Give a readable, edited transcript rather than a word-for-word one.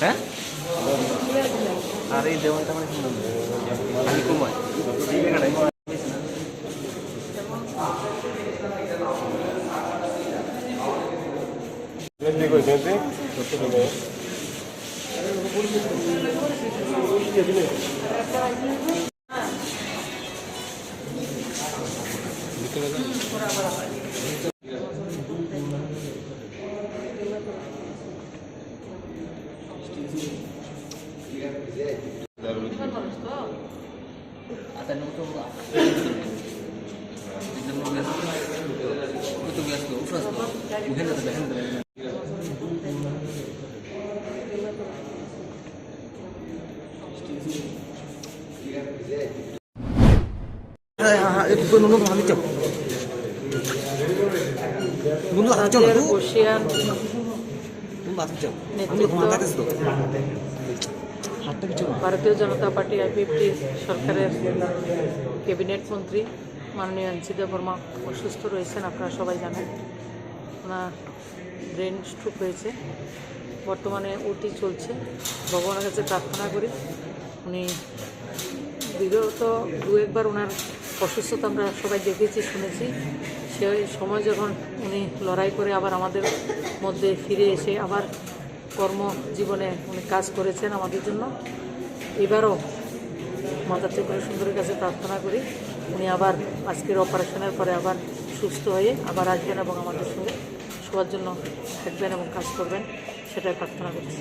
হ্যাঁ আর এই দেওয়ালটা মানে কুমার ভারতীয় জনতা পার্টি আইপিএফটি সরকারের ক্যাবিনেট মন্ত্রী মাননীয় এনসি দেববর্মা অসুস্থ রয়েছেন, আপনারা সবাই জানেন। ওনার ব্রেন স্ট্রোক হয়েছে, বর্তমানে ওটি চলছে। ভগবানের কাছে প্রার্থনা করি উনি বিগত একবার ওনার অসুস্থতা আমরা সবাই দেখেছি, শুনেছি। সেই সময় যখন উনি লড়াই করে আবার আমাদের মধ্যে ফিরে এসে আবার কর্মজীবনে উনি কাজ করেছেন আমাদের জন্য। এবারও মাতা ত্রিপুরা সুন্দরীর কাছে প্রার্থনা করি উনি আবার আজকের অপারেশনের পরে আবার সুস্থ হয়ে আবার আসবেন এবং আমাদের সঙ্গে সবার জন্য থাকবেন এবং কাজ করবেন, সেটাই প্রার্থনা করছি।